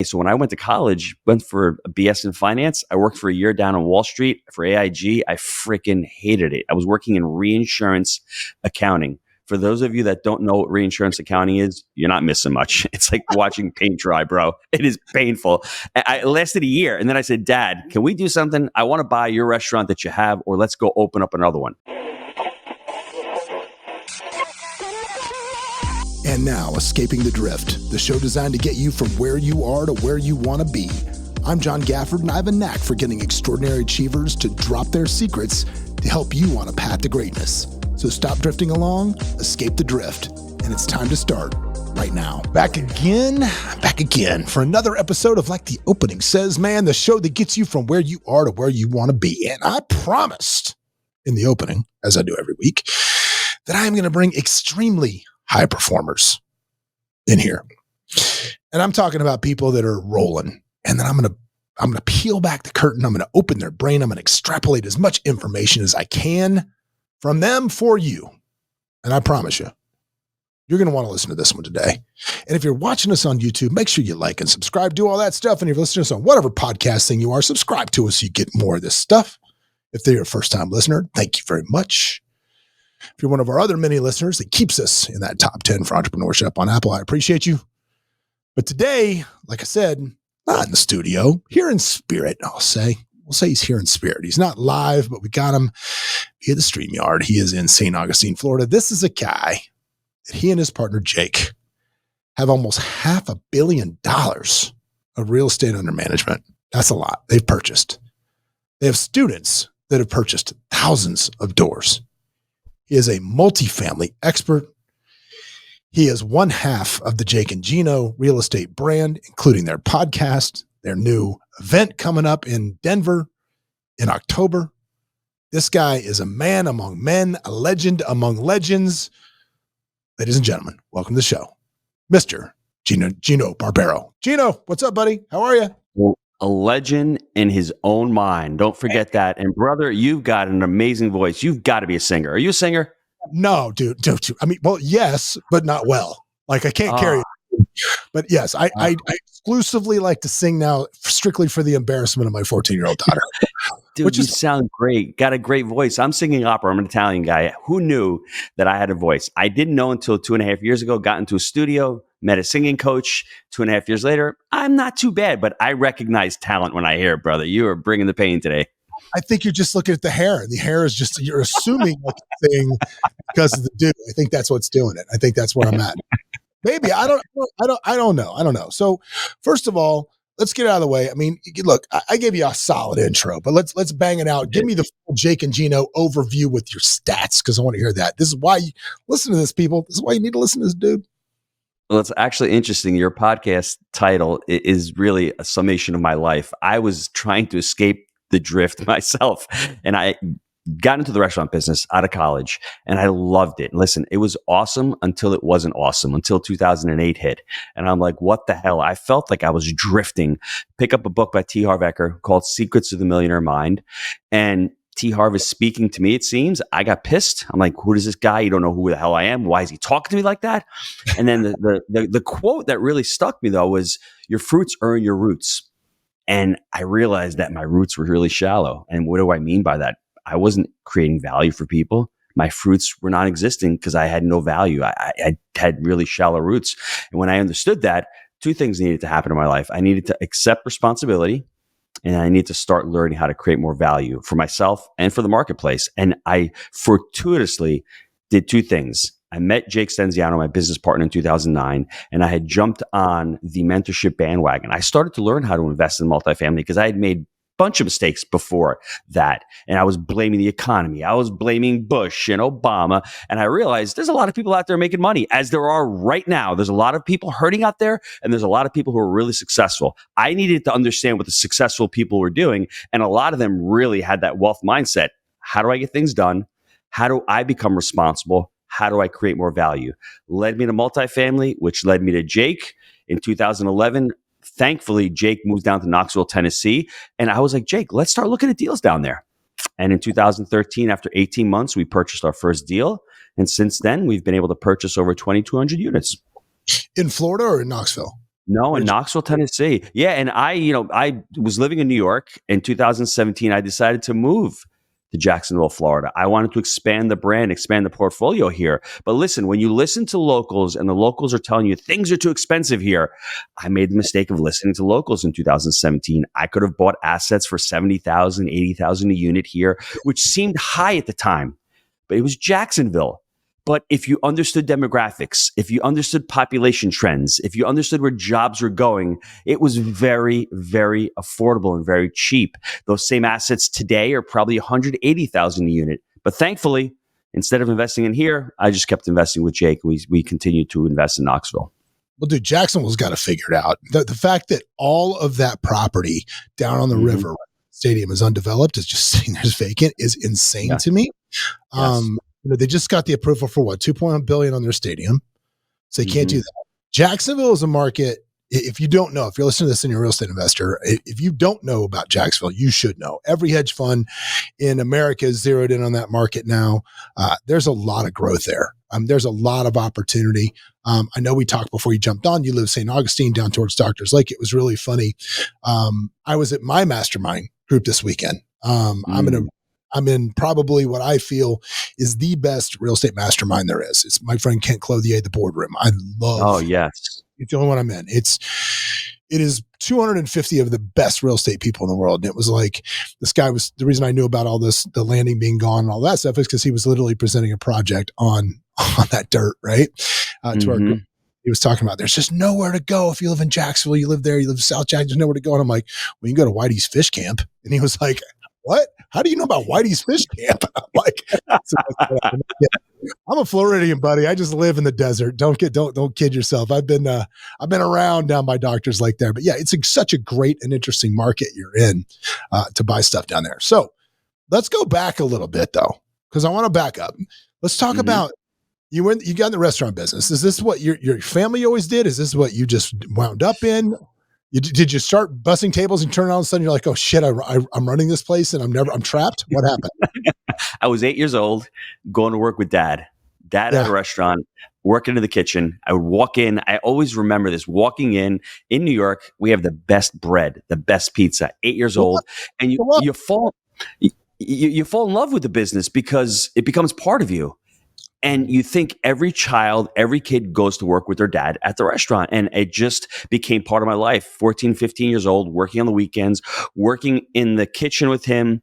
So when I went to college, went for a BS in finance. I worked for a year down on Wall Street for AIG. I freaking hated it. I was working in reinsurance accounting. For those of you that don't know what reinsurance accounting is, you're not missing much. It's like watching paint dry, bro. It is painful. I lasted a year. And then I said, Dad, can we do something? I want to buy your restaurant that you have, or let's go open up another one. And now, Escaping the Drift, the show designed to get you from where you are to where you want to be. I'm John Gafford, and I have a knack for getting extraordinary achievers to drop their secrets to help you on a path to greatness. So stop drifting along, escape the drift, and it's time to start right now. Back again for another episode of Like the Opening Says, man, the show that gets you from where you are to where you want to be. And I promised in the opening, as I do every week, that I am going to bring extremely high performers in here. And I'm talking about people that are rolling. And then I'm going to peel back the curtain. I'm going to open their brain. I'm going to extrapolate as much information as I can from them for you. And I promise you, you're going to want to listen to this one today. And if you're watching us on YouTube, make sure you like and subscribe, do all that stuff. And if you're listening to us on whatever podcast thing you are, subscribe to us so you get more of this stuff. If they're your first time listener, thank you very much. If you're one of our other many listeners that keeps us in that top 10 for entrepreneurship on Apple, I appreciate you. But today, like I said, not in the studio, here in spirit, I'll say. We'll say he's here in spirit. He's not live, but we got him via the StreamYard. He is in St. Augustine, Florida. This is a guy that he and his partner, Jake, have almost $500 million of real estate under management. That's a lot. They've purchased. They have students that have purchased thousands of doors. He is a multifamily expert. He is one half of the Jake and Gino real estate brand, including their podcast, their new event coming up in Denver in October. This guy is a man among men, a legend among legends. Ladies and gentlemen, welcome to the show, Mr. Gino Barbaro. Gino, what's up, buddy? How are you? Well, a legend in his own mind. Don't forget that. And brother, you've got an amazing voice. You've got to be a singer. Are you a singer? No, dude. I mean, well, yes, but not well. Like I can't carry it. But yes, I exclusively like to sing now strictly for the embarrassment of my 14-year-old daughter. Dude, you sound great. Got a great voice. I'm singing opera. I'm an Italian guy. Who knew that I had a voice? I didn't know until 2.5 years ago. Got into a studio, met a singing coach. 2.5 years later, I'm not too bad, but I recognize talent when I hear it, brother. You are bringing the pain today. I think you're just looking at the hair. The hair is just, you're assuming like a thing because of the dude. I think that's what's doing it. I think that's where I'm at. Maybe I don't know. So first of all, let's get out of the way. I mean, look, I gave you a solid intro, but let's bang it out. Give me the full Jake and Gino overview with your stats, because I want to hear that. This is why you listen to this, people. This is why you need to listen to this dude. Well, it's actually interesting. Your podcast title is really a summation of my life. I was trying to escape the drift myself, and I got into the restaurant business out of college, and I loved it. Listen, it was awesome until it wasn't awesome, until 2008 hit. And I'm like, what the hell? I felt like I was drifting. Pick up a book by T Harv Ecker called Secrets of the Millionaire Mind. And T Harv is speaking to me, it seems. I got pissed. I'm like, who is this guy? You don't know who the hell I am. Why is he talking to me like that? And then the quote that really stuck me, though, was, your fruits earn your roots. And I realized that my roots were really shallow. And what do I mean by that? I wasn't creating value for people. My fruits were not existing because I had no value. I had really shallow roots. And when I understood that, two things needed to happen in my life. I needed to accept responsibility, and I needed to start learning how to create more value for myself and for the marketplace. And I fortuitously did two things. I met Jake Stenziano, my business partner, in 2009, and I had jumped on the mentorship bandwagon. I started to learn how to invest in multifamily because I had made bunch of mistakes before that. And I was blaming the economy. I was blaming Bush and Obama. And I realized there's a lot of people out there making money, as there are right now. There's a lot of people hurting out there, and there's a lot of people who are really successful. I needed to understand what the successful people were doing. And a lot of them really had that wealth mindset. How do I get things done? How do I become responsible? How do I create more value? Led me to multifamily, which led me to Jake in 2011. Thankfully, Jake moved down to Knoxville, Tennessee. And I was like, Jake, let's start looking at deals down there. And in 2013, after 18 months, we purchased our first deal. And since then, we've been able to purchase over 2,200 units. In Florida or in Knoxville? No, in Knoxville, Tennessee. Yeah, and I was living in New York in 2017. I decided to move to Jacksonville, Florida. I wanted to expand the brand, expand the portfolio here. But listen, when you listen to locals and the locals are telling you things are too expensive here, I made the mistake of listening to locals in 2017. I could have bought assets for 70,000, 80,000 a unit here, which seemed high at the time, but it was Jacksonville. But if you understood demographics, if you understood population trends, if you understood where jobs were going, it was very, very affordable and very cheap. Those same assets today are probably 180,000 a unit. But thankfully, instead of investing in here, I just kept investing with Jake. We continued to invest in Knoxville. Well, dude, Jacksonville's got to figure it out. The fact that all of that property down on the river stadium is undeveloped, is just sitting there as vacant, is insane to me. Yes. They just got the approval for what, $2.1 billion on their stadium. So they can't do that. Jacksonville is a market. If you don't know, if you're listening to this and you're a real estate investor, if you don't know about Jacksonville, you should know. Every hedge fund in America is zeroed in on that market now. There's a lot of growth there. There's a lot of opportunity. I know we talked before you jumped on. You live St. Augustine down towards Doctors Lake. It was really funny. I was at my mastermind group this weekend. I'm in probably what I feel is the best real estate mastermind there is. It's my friend Kent Clothier, the boardroom. I love. Oh, yes. It's the only one I'm in. It is 250 of the best real estate people in the world. And it was like, this guy was, the reason I knew about all this, the landing being gone and all that stuff, is because he was literally presenting a project on that dirt, right? To our group. He was talking about, there's just nowhere to go. If you live in Jacksonville, you live there, you live in South Jack, there's nowhere to go. And I'm like, well, you can go to Whitey's Fish Camp. And he was like, what? How do you know about Whitey's Fish Camp? I'm like, I'm a Floridian, buddy. I just live in the desert. Don't kid yourself. I've been around down by Doctors Lake there, but yeah, it's such a great and interesting market you're in to buy stuff down there. So let's go back a little bit though, because I want to back up. Let's talk about you got in the restaurant business. Is this what your family always did? Is this what you just wound up in? Did you start bussing tables and turn on, all of a sudden you're like, oh shit, I'm running this place and I'm trapped? What happened? I was 8 years old, going to work with dad at a restaurant, working in the kitchen. I would walk in. I always remember this, walking in New York, we have the best bread, the best pizza, 8 years old. And you fall in love with the business because it becomes part of you. And you think every kid goes to work with their dad at the restaurant. And it just became part of my life. 14, 15 years old, working on the weekends, working in the kitchen with him.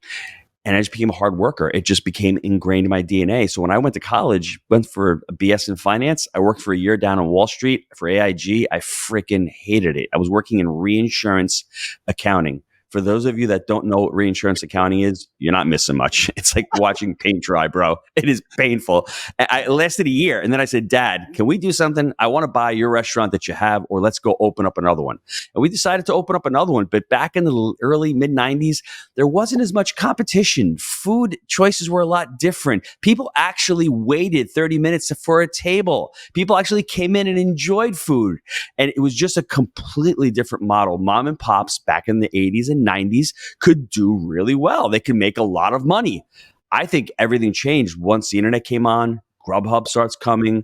And I just became a hard worker. It just became ingrained in my DNA. So when I went to college, went for a BS in finance, I worked for a year down on Wall Street for AIG. I freaking hated it. I was working in reinsurance accounting. For those of you that don't know what reinsurance accounting is, you're not missing much. It's like watching paint dry, bro. It is painful. It lasted a year. And then I said, Dad, can we do something? I want to buy your restaurant that you have, or let's go open up another one. And we decided to open up another one. But back in the early mid-90s, there wasn't as much competition. Food choices were a lot different. People actually waited 30 minutes for a table. People actually came in and enjoyed food. And it was just a completely different model. Mom and pops back in the 80s and 90s could do really well. They could make a lot of money. I think everything changed once the internet came on. Grubhub starts coming.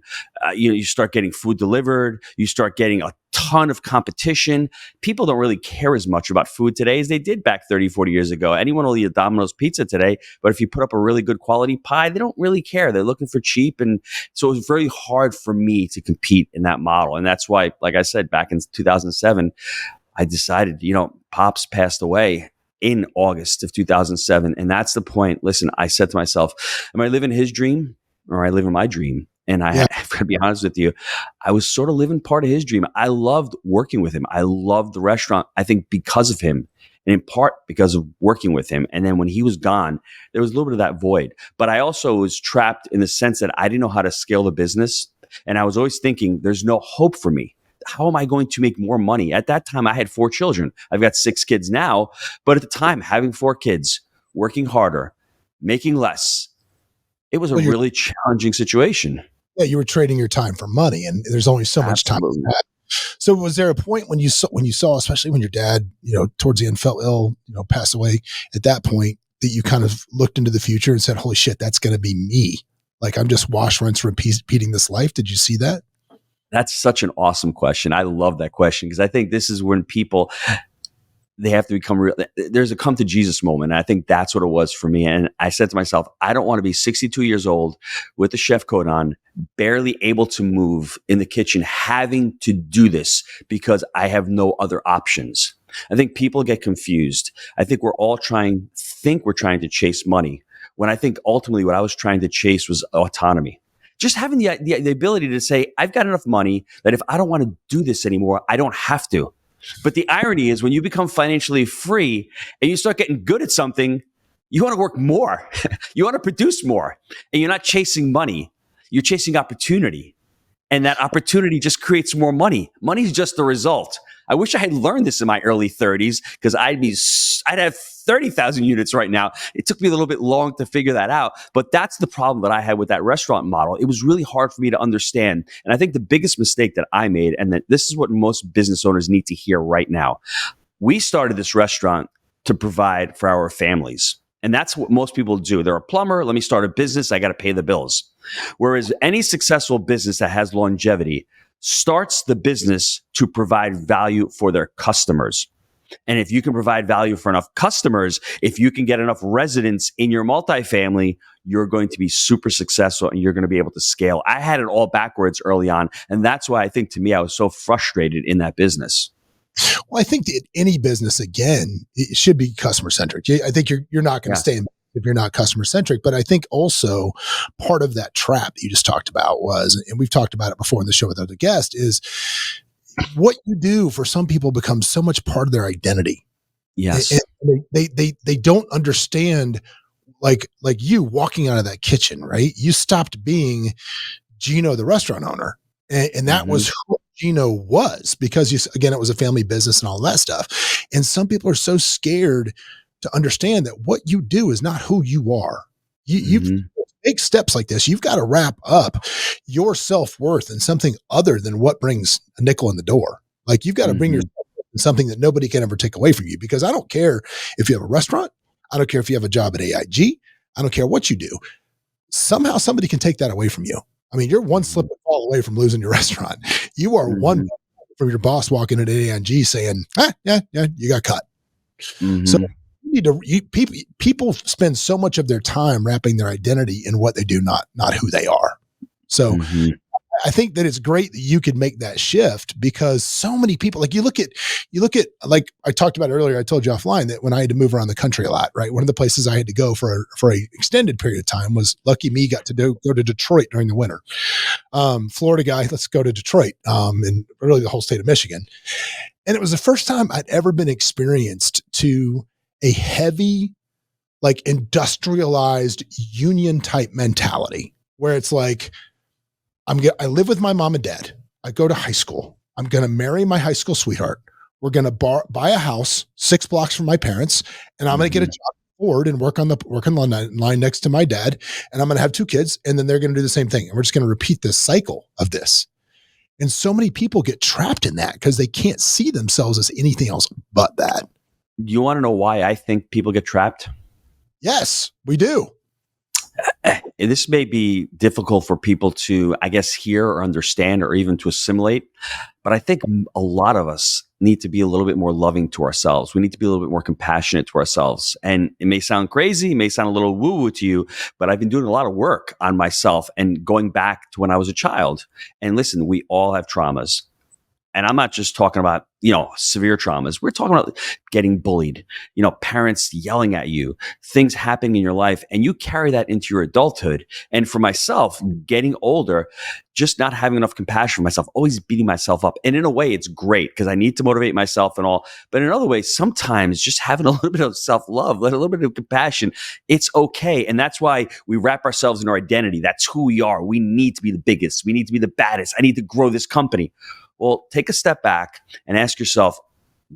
You start getting food delivered. You start getting a ton of competition. People don't really care as much about food today as they did back 30, 40 years ago. Anyone will eat a Domino's pizza today, but if you put up a really good quality pie, they don't really care. They're looking for cheap. And so it was very hard for me to compete in that model. And that's why, like I said, back in 2007, I decided, Pops passed away in August of 2007. And that's the point. Listen, I said to myself, am I living his dream or am I living my dream? And I have to be honest with you, I was sort of living part of his dream. I loved working with him. I loved the restaurant, I think because of him, and in part because of working with him. And then when he was gone, there was a little bit of that void. But I also was trapped in the sense that I didn't know how to scale the business. And I was always thinking, there's no hope for me. How am I going to make more money? At that time, I had 4 children. I've got 6 kids now. But at the time, having 4 kids, working harder, making less, it was a really challenging situation. Yeah, you were trading your time for money, and there's only so much time. So was there a point when you saw, especially when your dad, towards the end fell ill, passed away, at that point that you kind of looked into the future and said, holy shit, that's going to be me. Like I'm just wash, rinse, repeating this life. Did you see that? That's such an awesome question. I love that question because I think this is when people, they have to become real. There's a come to Jesus moment. And I think that's what it was for me. And I said to myself, I don't want to be 62 years old with a chef coat on, barely able to move in the kitchen, having to do this because I have no other options. I think people get confused. I think we're trying to chase money when I think ultimately what I was trying to chase was autonomy. Just having the ability to say, I've got enough money that if I don't want to do this anymore, I don't have to. But the irony is when you become financially free and you start getting good at something, you want to work more. You want to produce more. And you're not chasing money. You're chasing opportunity. And that opportunity just creates more money. Money is just the result. I wish I had learned this in my early 30s because I'd have 30,000 units right now. It took me a little bit long to figure that out. But that's the problem that I had with that restaurant model. It was really hard for me to understand. And I think the biggest mistake that I made, and that this is what most business owners need to hear right now. We started this restaurant to provide for our families. And that's what most people do. They're a plumber. Let me start a business. I got to pay the bills. Whereas any successful business that has longevity starts the business to provide value for their customers. And if you can provide value for enough customers, if you can get enough residents in your multifamily, you're going to be super successful and you're going to be able to scale. I had it all backwards early on. And that's why I think to me, I was so frustrated in that business. Well, I think that any business, again, it should be customer-centric. I think you're not going to stay in if you're not customer-centric. But I think also part of that trap that you just talked about was, and we've talked about it before in the show with other guests, is what you do for some people becomes so much part of their identity. Yes. And they don't understand, like you walking out of that kitchen, right? You stopped being Gino, the restaurant owner. And that was who Gino was, because again, it was a family business and all that stuff. And some people are so scared to understand that what you do is not who you are. You take steps like this. You've got to wrap up your self-worth in something other than what brings a nickel in the door. Like you've got to bring yourself in something that nobody can ever take away from you, because I don't care if you have a restaurant. I don't care if you have a job at AIG. I don't care what you do. Somehow somebody can take that away from you. I mean, you're one slip and fall away from losing your restaurant. You are one from your boss walking into AIG saying, yeah, you got cut. So people spend so much of their time wrapping their identity in what they do, not who they are. So I think that it's great that you could make that shift, because so many people, like you look at, like I talked about earlier, I told you offline that when I had to move around the country a lot, right? One of the places I had to go for a extended period of time was, lucky me, got to go to Detroit during the winter. Florida guy, let's go to Detroit, and really the whole state of Michigan. And it was the first time I'd ever been experienced to a heavy, like industrialized union type mentality, where it's like, I live with my mom and dad. I go to high school. I'm going to marry my high school sweetheart. We're going to buy a house 6 blocks from my parents, and I'm going to get a job at Ford and work on the line next to my dad. And I'm going to have 2 kids, and then they're going to do the same thing. And we're just going to repeat this cycle of this. And so many people get trapped in that because they can't see themselves as anything else but that. Do you want to know why I think people get trapped? Yes, we do. This may be difficult for people to, I guess, hear or understand or even to assimilate, but I think a lot of us need to be a little bit more loving to ourselves. We need to be a little bit more compassionate to ourselves. And it may sound crazy, it may sound a little woo-woo to you, but I've been doing a lot of work on myself and going back to when I was a child. And listen, we all have traumas. And I'm not just talking about, severe traumas. We're talking about getting bullied, parents yelling at you, things happening in your life, and you carry that into your adulthood. And for myself, getting older, just not having enough compassion for myself, always beating myself up. And in a way, it's great because I need to motivate myself and all. But in another way, sometimes just having a little bit of self-love, a little bit of compassion, it's okay. And that's why we wrap ourselves in our identity. That's who we are. We need to be the biggest. We need to be the baddest. I need to grow this company. Well, take a step back and ask yourself,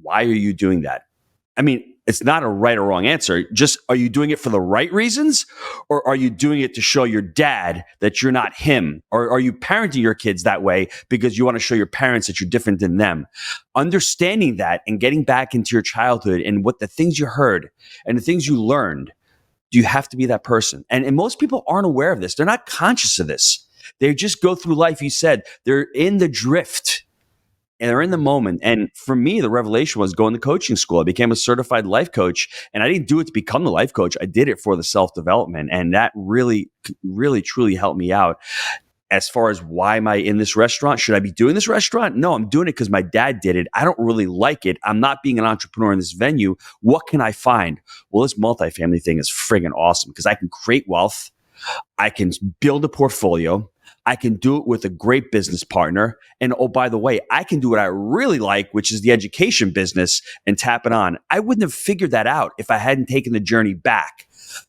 why are you doing that? I mean, it's not a right or wrong answer. Just, are you doing it for the right reasons? Or are you doing it to show your dad that you're not him? Or are you parenting your kids that way because you want to show your parents that you're different than them? Understanding that and getting back into your childhood and what the things you heard and the things you learned, do you have to be that person? And most people aren't aware of this. They're not conscious of this. They just go through life. You said they're in the drift and they're in the moment. And for me, the revelation was going to coaching school. I became a certified life coach, and I didn't do it to become the life coach. I did it for the self-development. And that really, really, truly helped me out. As far as why am I in this restaurant? Should I be doing this restaurant? No, I'm doing it because my dad did it. I don't really like it. I'm not being an entrepreneur in this venue. What can I find? Well, this multifamily thing is friggin' awesome because I can create wealth. I can build a portfolio. I can do it with a great business partner. And oh, by the way, I can do what I really like, which is the education business, and tap it on. I wouldn't have figured that out if I hadn't taken the journey back.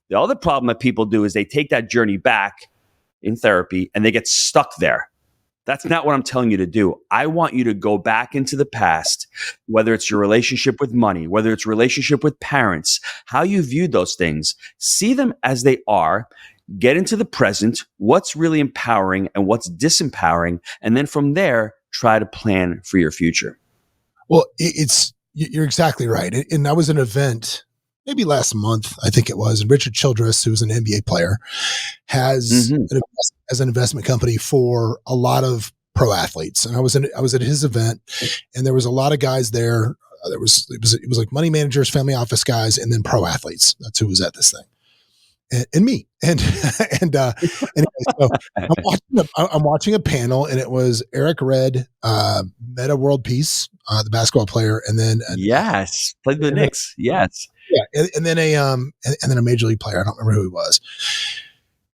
The other problem that people do is they take that journey back in therapy and they get stuck there. That's not what I'm telling you to do. I want you to go back into the past, whether it's your relationship with money, whether it's relationship with parents, how you viewed those things, see them as they are, get into the present, what's really empowering and what's disempowering. And then from there, try to plan for your future. Well, you're exactly right. And I was at an event maybe last month, I think it was, and Richard Childress, who's an NBA player, has an investment company for a lot of pro athletes. And I was at his event, and there was a lot of guys there. It was like money managers, family office guys, and then pro athletes. That's who was at this thing. And me. And anyway, so I'm watching a panel, and it was Eric Red, Meta World Peace, the basketball player, and then yes, played the Knicks. Yes. Yeah, and then a major league player. I don't remember who he was.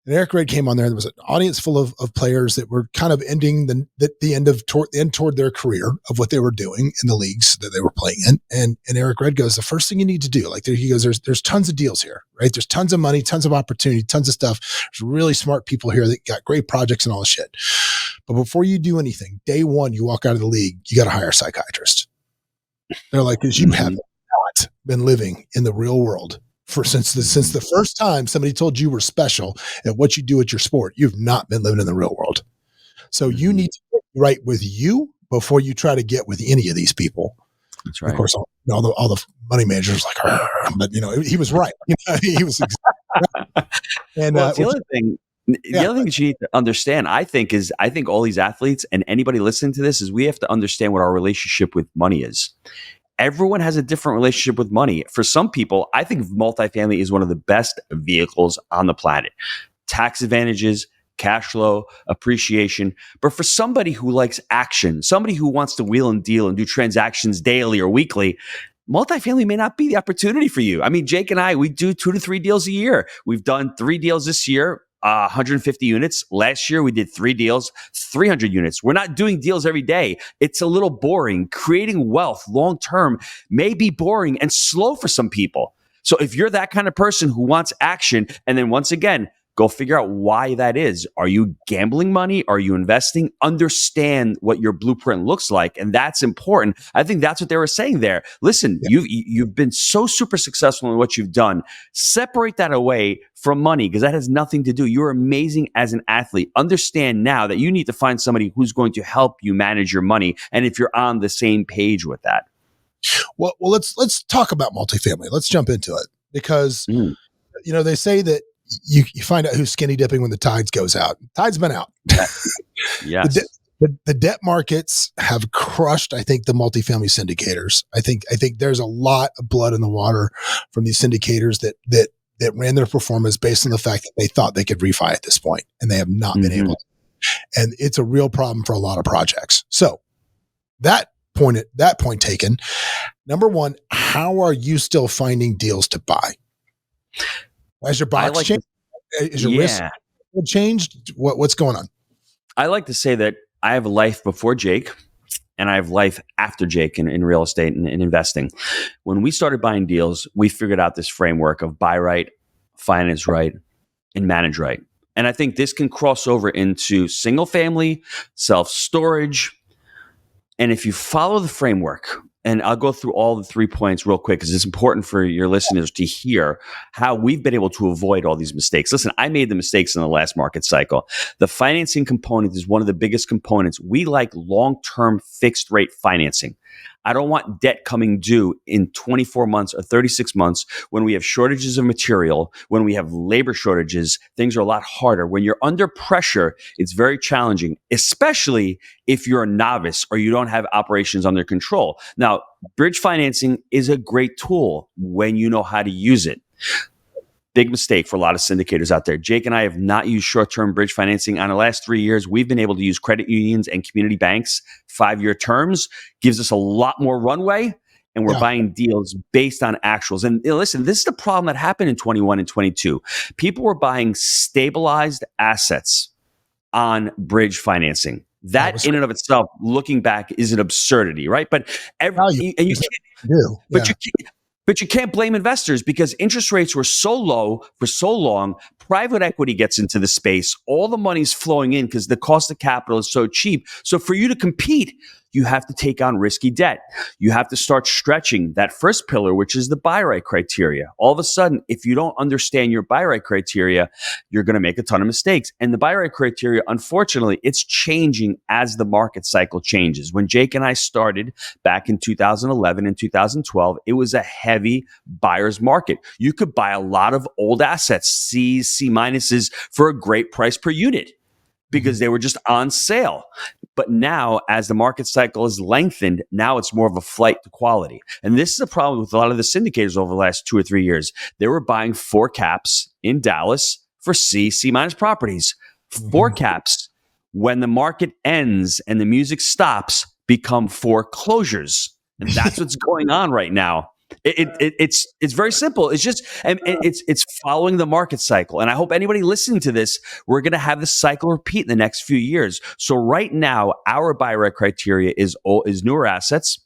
And Eric Red came on there. There was an audience full of players that were kind of ending the end toward their career of what they were doing in the leagues that they were playing in. And Eric Red goes, the first thing you need to do, like he goes, there's tons of deals here, right? There's tons of money, tons of opportunity, tons of stuff. There's really smart people here that got great projects and all this shit. But before you do anything, day one, you walk out of the league, you got to hire a psychiatrist. They're like, because you have not been living in the real world since the first time somebody told you were special at what you do at your sport. You've not been living in the real world. So you need to get right with you before you try to get with any of these people. That's right. Of course, all the money managers like, but he was right. He was exactly right. And the other thing that you need to understand, I think all these athletes and anybody listening to this is we have to understand what our relationship with money is. Everyone has a different relationship with money. For some people, I think multifamily is one of the best vehicles on the planet. Tax advantages, cash flow, appreciation. But for somebody who likes action, somebody who wants to wheel and deal and do transactions daily or weekly, multifamily may not be the opportunity for you. I mean, Jake and I, we do 2 to 3 deals a year. We've done 3 deals this year. 150 units. Last year, we did 3 deals, 300 units. We're not doing deals every day. It's a little boring. Creating wealth long-term may be boring and slow for some people. So if you're that kind of person who wants action, and then once again, go figure out why that is. Are you gambling money? Are you investing? Understand what your blueprint looks like. And that's important. I think that's what they were saying there. Listen, you've been so super successful in what you've done. Separate that away from money because that has nothing to do. You're amazing as an athlete. Understand now that you need to find somebody who's going to help you manage your money. And if you're on the same page with that. Well, let's talk about multifamily. Let's jump into it because, they say that you find out who's skinny dipping when the tides goes out. Tide's been out. Yes. The debt markets have crushed, I think, the multifamily syndicators. I think there's a lot of blood in the water from these syndicators that ran their performance based on the fact that they thought they could refi at this point, and they have not been able to. And it's a real problem for a lot of projects. So that point taken. Number one, how are you still finding deals to buy? Has your box changed? Is your risk changed? What's going on? I like to say that I have a life before Jake and I have life after Jake in real estate and in investing. When we started buying deals, we figured out this framework of buy right, finance right, and manage right. And I think this can cross over into single family, self-storage. And if you follow the framework, and I'll go through all the 3 points real quick because it's important for your listeners to hear how we've been able to avoid all these mistakes. Listen, I made the mistakes in the last market cycle. The financing component is one of the biggest components. We like long-term fixed rate financing. I don't want debt coming due in 24 months or 36 months when we have shortages of material, when we have labor shortages. Things are a lot harder. When you're under pressure, it's very challenging, especially if you're a novice or you don't have operations under control. Now, bridge financing is a great tool when you know how to use it. Big mistake for a lot of syndicators out there. Jake and I have not used short-term bridge financing. On the last 3 years, we've been able to use credit unions and community banks. 5-year terms gives us a lot more runway, and we're buying deals based on actuals. And listen, this is the problem that happened in 21 and 22. People were buying stabilized assets on bridge financing. That in and of itself, looking back, is an absurdity, right? But you can't blame investors because interest rates were so low for so long. Private equity gets into the space. All the money's flowing in because the cost of capital is so cheap. So for you to compete, you have to take on risky debt. You have to start stretching that first pillar, which is the buy right criteria. All of a sudden, if you don't understand your buy right criteria, you're going to make a ton of mistakes. And the buy right criteria, unfortunately, it's changing as the market cycle changes. When Jake and I started back in 2011 and 2012, it was a heavy buyer's market. You could buy a lot of old assets, C's, C minuses, for a great price per unit because they were just on sale. But now, as the market cycle is lengthened, now it's more of a flight to quality. And this is a problem with a lot of the syndicators over the last 2 or 3 years. They were buying 4 caps in Dallas for C minus properties. 4 caps, when the market ends and the music stops, become foreclosures. And that's what's going on right now. It's very simple. It's just, and it's following the market cycle. And I hope anybody listening to this, we're going to have this cycle repeat in the next few years. So right now, our buy right criteria is newer assets,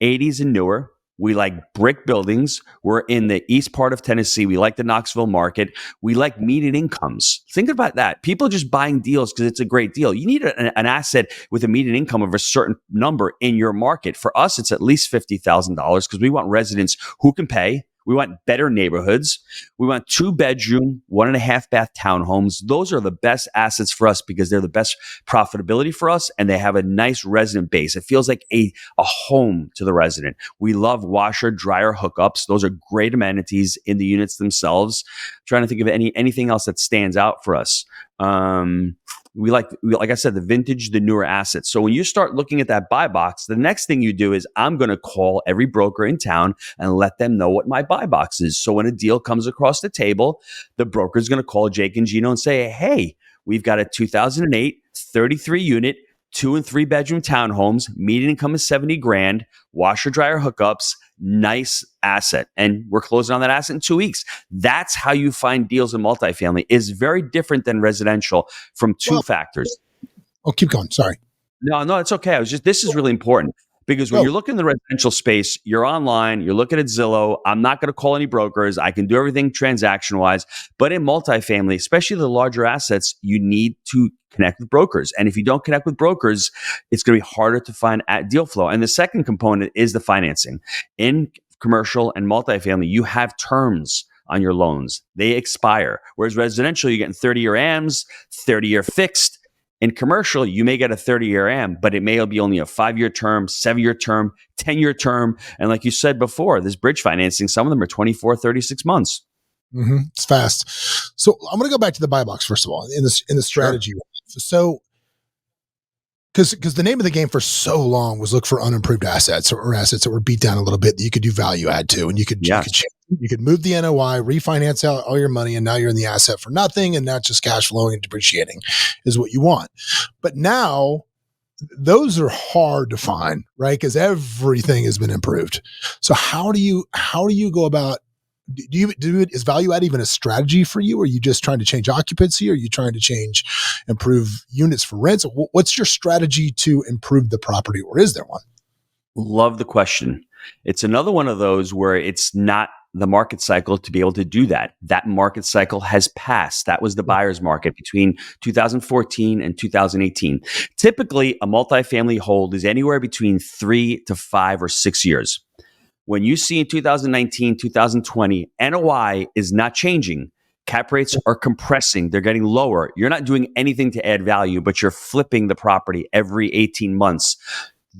80s and newer. We like brick buildings. We're in the east part of Tennessee. We like the Knoxville market. We like median incomes. Think about that. People are just buying deals because it's a great deal. You need an asset with a median income of a certain number in your market. For us, it's at least $50,000 because we want residents who can pay. We want better neighborhoods. We want 2-bedroom, 1.5 bath townhomes. Those are the best assets for us because they're the best profitability for us and they have a nice resident base. It feels like a home to the resident. We love washer, dryer hookups. Those are great amenities in the units themselves. I'm trying to think of anything else that stands out for us. We like I said, the vintage, the newer assets. So when you start looking at that buy box, the next thing you do is I'm going to call every broker in town and let them know what my buy box is. So when a deal comes across the table, the broker is going to call Jake and Gino and say, hey, we've got a 2008 33 unit, 2 and 3 bedroom townhomes, median income is 70 grand, washer dryer hookups, nice asset. And we're closing on that asset in 2 weeks. That's how you find deals in multifamily. Is very different than residential from two factors. Oh, keep going. Sorry. No, it's okay. This is really important. Because when you're looking in the residential space, you're online, you're looking at Zillow. I'm not going to call any brokers. I can do everything transaction-wise. But in multifamily, especially the larger assets, you need to connect with brokers. And if you don't connect with brokers, it's going to be harder to find deal flow. And the second component is the financing. In commercial and multifamily, you have terms on your loans. They expire. Whereas residential, you're getting 30-year AMs, 30-year fixed. In commercial, you may get a 30-year AM, but it may be only a 5-year term, 7-year term, 10-year term. And like you said before, this bridge financing, some of them are 24, 36 months. It's fast. So I'm going to go back to the buy box, first of all, in the strategy. Sure. So, because the name of the game for so long was look for unimproved assets or assets that were beat down a little bit that you could do value add to, and you could move the NOI, refinance out all your money, and now you're in the asset for nothing, and not just cash flowing and depreciating is what you want. But now those are hard to find, right? Because everything has been improved. So how do you go about? Is value add even a strategy for you? Or are you just trying to change occupancy? Or are you trying to improve units for rents? What's your strategy to improve the property, or is there one? Love the question. It's another one of those where it's not the market cycle to be able to do that. That market cycle has passed. That was the buyer's market between 2014 and 2018. Typically, a multifamily hold is anywhere between 3 to 5 or 6 years. When you see in 2019, 2020, NOI is not changing. Cap rates are compressing. They're getting lower. You're not doing anything to add value, but you're flipping the property every 18 months.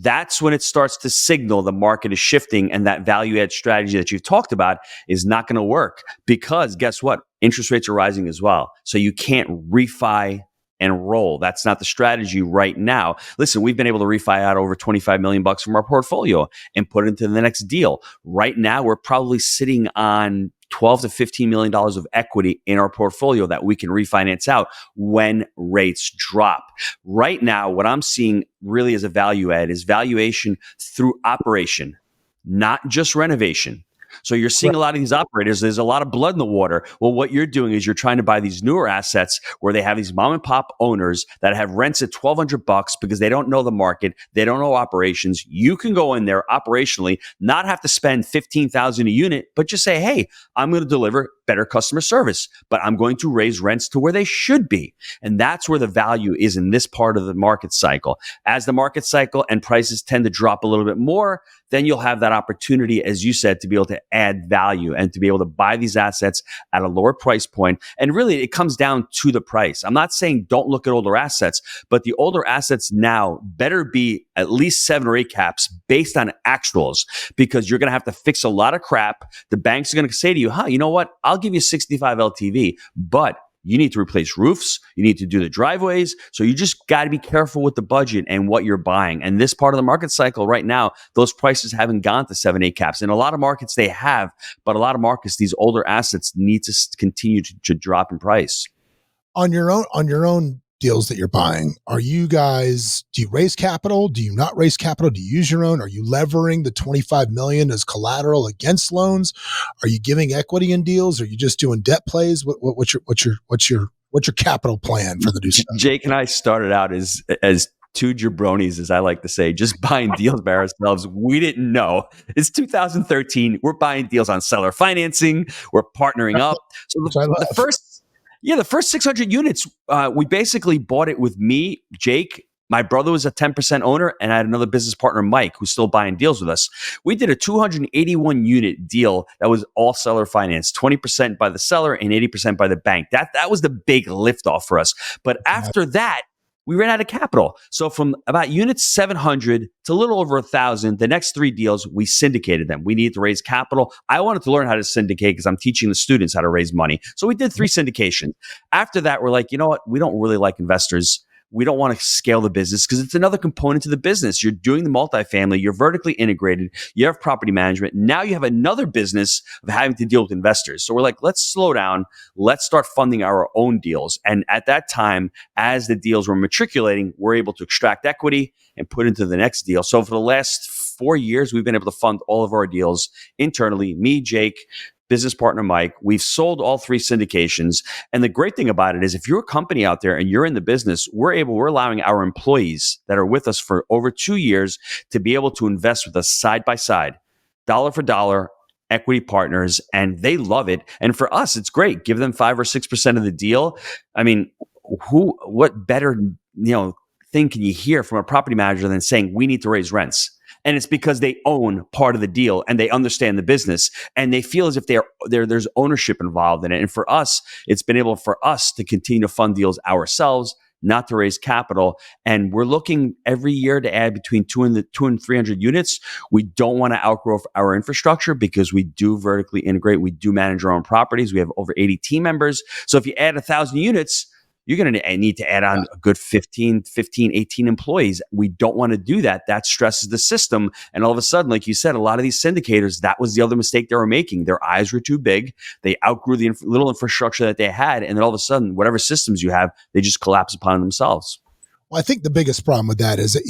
that's when it starts to signal the market is shifting, and that value add strategy that you've talked about is not going to work, because guess what? Interest rates are rising as well. So you can't refi and roll. That's not the strategy right now. Listen, we've been able to refi out over 25 million bucks from our portfolio and put it into the next deal. Right now, we're probably sitting on 12 to $15 million of equity in our portfolio that we can refinance out when rates drop. Right now, what I'm seeing really as a value add is valuation through operation, not just renovation. So you're seeing a lot of these operators, there's a lot of blood in the water. Well, what you're doing is you're trying to buy these newer assets where they have these mom and pop owners that have rents at $1,200 because they don't know the market. They don't know operations. You can go in there operationally, not have to spend $15,000 a unit, but just say, hey, I'm going to deliver better customer service, but I'm going to raise rents to where they should be. And that's where the value is in this part of the market cycle. As the market cycle and prices tend to drop a little bit more, then you'll have that opportunity, as you said, to be able to add value and to be able to buy these assets at a lower price point. And really, it comes down to the price. I'm not saying don't look at older assets, but the older assets now better be at least 7 or 8 caps based on actuals, because you're going to have to fix a lot of crap. The banks are going to say to you, you know what? I'll give you 65 LTV, but you need to replace roofs. You need to do the driveways. So you just got to be careful with the budget and what you're buying. And this part of the market cycle right now, those prices haven't gone to 7, 8 caps. In a lot of markets they have, but a lot of markets, these older assets need to continue to drop in price. On your own deals that you're buying, do you raise capital? Do you not raise capital? Do you use your own? Are you levering the 25 million as collateral against loans? Are you giving equity in deals? Are you just doing debt plays? What's your capital plan for the new stuff? Jake and I started out as two jabronis, as I like to say, just buying deals by ourselves. We didn't know. It's 2013. We're buying deals on seller financing. We're partnering up. So the first 600 units, we basically bought it with me, Jake. My brother was a 10% owner, and I had another business partner, Mike, who's still buying deals with us. We did a 281 unit deal that was all seller finance, 20% by the seller and 80% by the bank. That was the big liftoff for us. But after that, we ran out of capital. So from about units 700 to a little over 1,000, the next 3 deals, we syndicated them. We needed to raise capital. I wanted to learn how to syndicate because I'm teaching the students how to raise money. So we did 3 syndications. After that, we're like, you know what? We don't really like investors. We don't want to scale the business because it's another component to the business. You're doing the multifamily, you're vertically integrated, you have property management. Now you have another business of having to deal with investors. So we're like, let's slow down. Let's start funding our own deals. And at that time, as the deals were matriculating, we're able to extract equity and put into the next deal. So for the last 4 years, we've been able to fund all of our deals internally. Me, Jake, business partner Mike, we've sold all 3 syndications. And the great thing about it is if you're a company out there and you're in the business, we're allowing our employees that are with us for over 2 years to be able to invest with us side by side, dollar for dollar, equity partners, and they love it. And for us, it's great. Give them 5 or 6% of the deal. I mean, what better, thing can you hear from a property manager than saying we need to raise rents? And it's because they own part of the deal and they understand the business and they feel as if there's ownership involved in it. And for us, it's been able for us to continue to fund deals ourselves, not to raise capital. And we're looking every year to add between 200 and 300 units. We don't want to outgrow our infrastructure because we do vertically integrate. We do manage our own properties. We have over 80 team members. So if you add 1,000 units, you're going to need to add on a good 15, 18 employees. We don't want to do that. That stresses the system. And all of a sudden, like you said, a lot of these syndicators, that was the other mistake they were making. Their eyes were too big. They outgrew the little infrastructure that they had. And then all of a sudden, whatever systems you have, they just collapse upon themselves. Well, I think the biggest problem with that is that,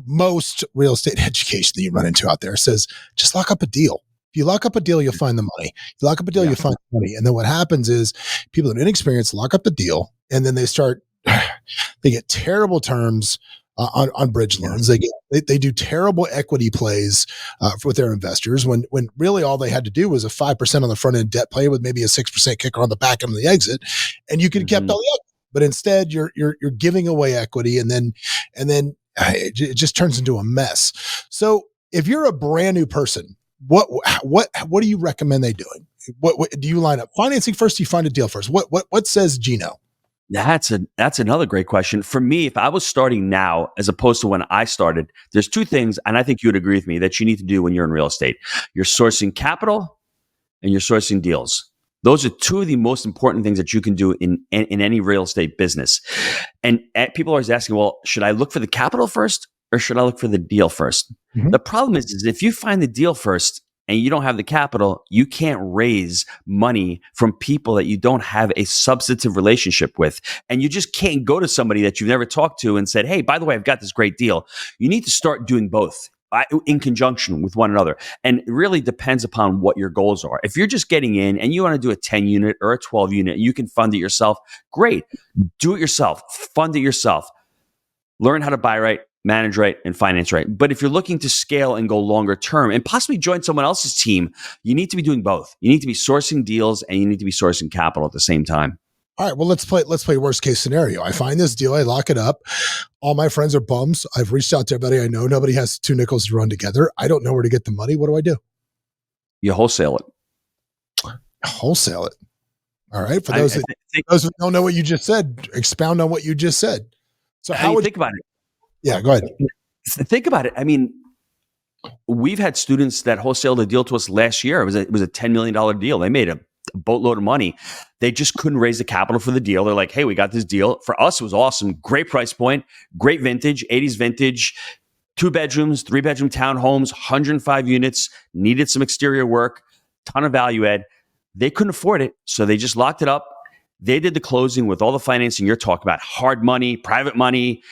most real estate education that you run into out there says, just lock up a deal. If you lock up a deal, you'll find the money. You lock up a deal, you'll find the money. And then what happens is people that are inexperienced lock up the deal, and then they get terrible terms on bridge loans. They do terrible equity plays with their investors when really all they had to do was a 5% on the front end debt play with maybe a 6% kicker on the back end of the exit, and you could have kept all the equity. But instead, you're giving away equity, and then it just turns into a mess. So if you're a brand new person, what do you recommend they doing? What do you line up financing first? Do you find a deal first? What says Gino? That's another great question. For me, if I was starting now as opposed to when I started, there's two things, and I think you would agree with me, that you need to do when you're in real estate. You're sourcing capital and you're sourcing deals. Those are two of the most important things that you can do in any real estate business. And people are always asking, well, should I look for the capital first or should I look for the deal first? Mhm. The problem is if you find the deal first and you don't have the capital, you can't raise money from people that you don't have a substantive relationship with. And you just can't go to somebody that you've never talked to and said, hey, by the way, I've got this great deal. You need to start doing both in conjunction with one another. And it really depends upon what your goals are. If you're just getting in and you want to do a 10 unit or a 12 unit, you can fund it yourself. Great. Do it yourself. Fund it yourself. Learn how to buy right, manage right, and finance right. But if you're looking to scale and go longer term and possibly join someone else's team, you need to be doing both. You need to be sourcing deals and you need to be sourcing capital at the same time. All right, well, let's play worst case scenario. I find this deal, I lock it up. All my friends are bums. I've reached out to everybody I know. Nobody has two nickels to run together. I don't know where to get the money. What do I do? You wholesale it. Wholesale it. All right. For those those who don't know what you just said, expound on what you just said. So how would you think about it? Yeah, go ahead. Think about it. I mean, we've had students that wholesaled a deal to us last year. It was a $10 million deal. They made a boatload of money. They just couldn't raise the capital for the deal. They're like, hey, we got this deal. For us, it was awesome. Great price point, great vintage, 80s vintage, 2 bedrooms, 3-bedroom townhomes, 105 units, needed some exterior work, ton of value add. They couldn't afford it, so they just locked it up. They did the closing with all the financing you're talking about, hard money, private money,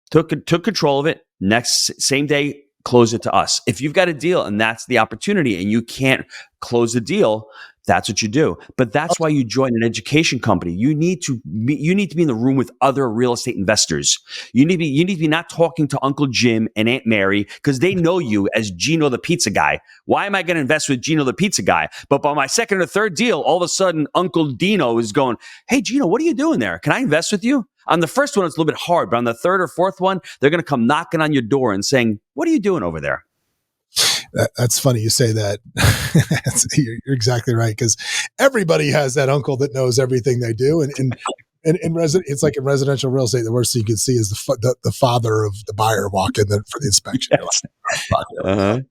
took control of it. Same day, close it to us. If you've got a deal and that's the opportunity and you can't close the deal, that's what you do. But that's why you join an education company. You need to be in the room with other real estate investors. You need to be not talking to Uncle Jim and Aunt Mary because they know you as Gino the pizza guy. Why am I going to invest with Gino the pizza guy? But by my second or third deal, all of a sudden Uncle Dino is going, hey, Gino, what are you doing there? Can I invest with you? On the first one, it's a little bit hard, but on the third or fourth one, they're going to come knocking on your door and saying, what are you doing over there? That's funny you say that. You're exactly right, because everybody has that uncle that knows everything they do. And it's like in residential real estate, the worst thing you can see is the father of the buyer walk in for the inspection. Uh-huh.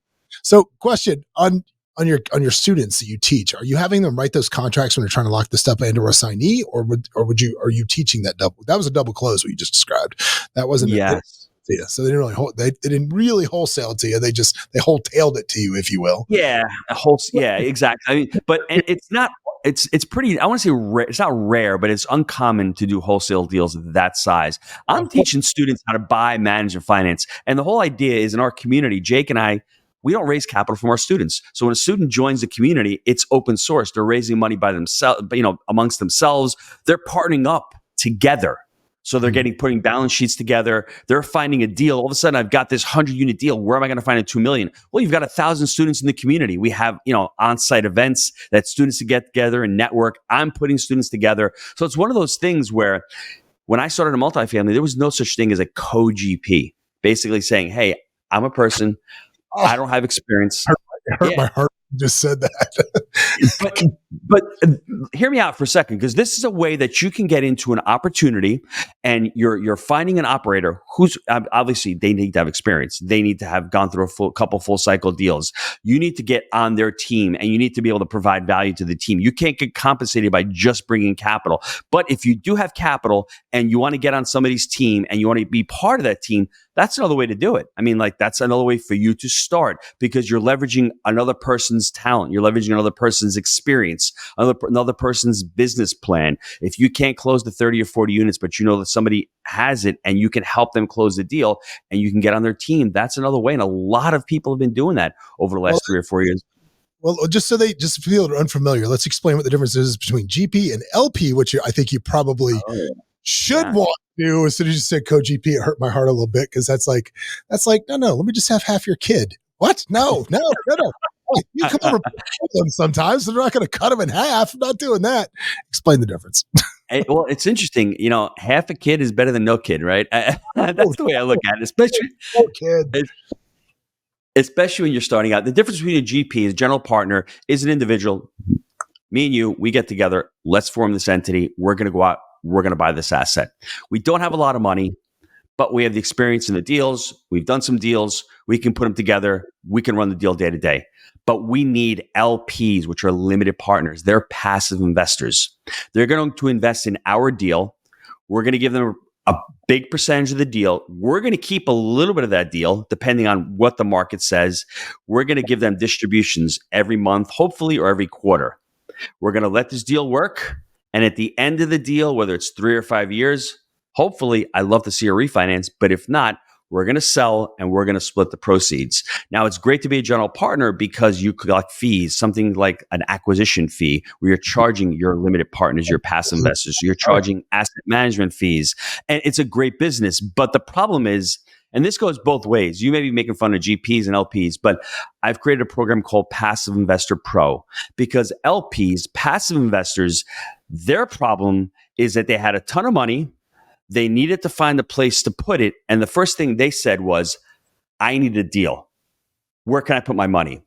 So, question on your students that you teach, are you having them write those contracts when they're trying to lock this up and/or assignee, or are you teaching that double? That was a double close what you just described. That wasn't so they didn't really wholesale it to you. They wholetailed it to you, if you will. Yeah, exactly. I mean, but it's not. It's pretty. I want to say rare. It's not rare, but it's uncommon to do wholesale deals of that size. I'm teaching students how to buy, manage, and finance, and the whole idea is in our community. Jake and I, we don't raise capital from our students. So when a student joins the community, it's open source. They're raising money by themselves, amongst themselves. They're partnering up together. So they're putting balance sheets together. They're finding a deal. All of a sudden, I've got this 100-unit deal. Where am I going to find a $2 million? Well, you've got 1,000 students in the community. We have, on-site events that students to get together and network. I'm putting students together. So it's one of those things where when I started a multifamily, there was no such thing as a co-GP. Basically saying, hey, I'm a person. I don't have experience. It hurt my heart. Just said that. but hear me out for a second, because this is a way that you can get into an opportunity, and you're finding an operator who's obviously they need to have experience. They need to have gone through a couple full cycle deals. You need to get on their team, and you need to be able to provide value to the team. You can't get compensated by just bringing capital. But if you do have capital and you want to get on somebody's team and you want to be part of that team, that's another way to do it. I mean, that's another way for you to start, because you're leveraging another person's talent. You're leveraging another person's experience, another person's business plan. If you can't close the 30 or 40 units, but you know that somebody has it and you can help them close the deal and you can get on their team, that's another way. And a lot of people have been doing that over the last 3 or 4 years. Well, just for people that are unfamiliar, let's explain what the difference is between GP and LP, which I think you probably should want to do. As soon as you said co-GP, it hurt my heart a little bit, because that's like, no, let me just have half your kid. What? No. You come over them sometimes, so they're not going to cut them in half. I'm not doing that. Explain the difference. Well, it's interesting. Half a kid is better than no kid, right? That's the way I look at it, especially when you're starting out. The difference between a GP, a general partner, is an individual. Me and you, we get together. Let's form this entity. We're going to go out. we're going to buy this asset. We don't have a lot of money, but we have the experience in the deals. We've done some deals. We can put them together. We can run the deal day to day. But we need LPs, which are limited partners. They're passive investors. They're going to invest in our deal. We're going to give them a big percentage of the deal. We're going to keep a little bit of that deal, depending on what the market says. We're going to give them distributions every month, hopefully, or every quarter. We're going to let this deal work. And at the end of the deal, whether it's 3 or 5 years, hopefully, I'd love to see a refinance. But if not, we're going to sell and we're going to split the proceeds. Now, it's great to be a general partner because you collect fees, something like an acquisition fee, where you're charging your limited partners, your passive investors. So you're charging asset management fees. And it's a great business. But the problem is, and this goes both ways. You may be making fun of GPs and LPs, but I've created a program called Passive Investor Pro because LPs, passive investors, their problem is that they had a ton of money. They needed to find a place to put it. And the first thing they said was, I need a deal. Where can I put my money?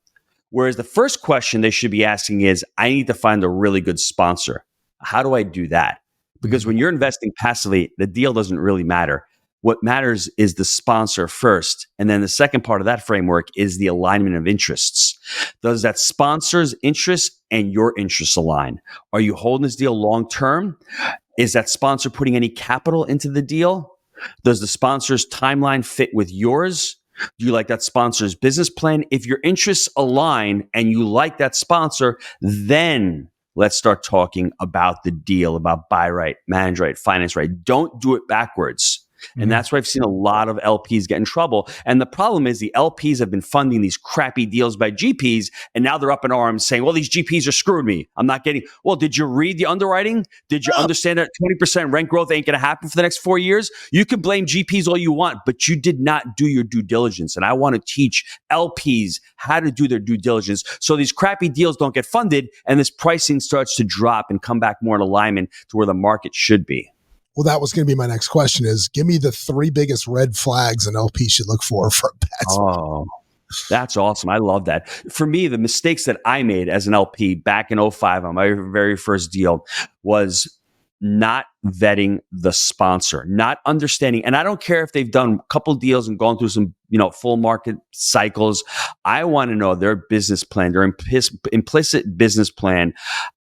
Whereas the first question they should be asking is, I need to find a really good sponsor. How do I do that? Because when you're investing passively, the deal doesn't really matter. What matters is the sponsor first. And then the second part of that framework is the alignment of interests. Does that sponsor's interests and your interests align? Are you holding this deal long term? Is that sponsor putting any capital into the deal? Does the sponsor's timeline fit with yours? Do you like that sponsor's business plan? If your interests align and you like that sponsor, then let's start talking about the deal, about buy right, manage right, finance right. Don't do it backwards. And that's why I've seen a lot of LPs get in trouble. And the problem is the LPs have been funding these crappy deals by GPs, and now they're up in arms saying, well, these GPs are screwing me. I'm not getting, well, did you read the underwriting? Did you understand that 20% rent growth ain't going to happen for the next 4 years? You can blame GPs all you want, but you did not do your due diligence. And I want to teach LPs how to do their due diligence so these crappy deals don't get funded and this pricing starts to drop and come back more in alignment to where the market should be. Well, that was going to be my next question is, give me the 3 biggest red flags an LP should look for a bad spot. Oh, that's awesome. I love that. For me, the mistakes that I made as an LP back in 2005 on my very first deal was not vetting the sponsor, not understanding. And I don't care if they've done a couple deals and gone through some, full market cycles. I want to know their business plan, their implicit business plan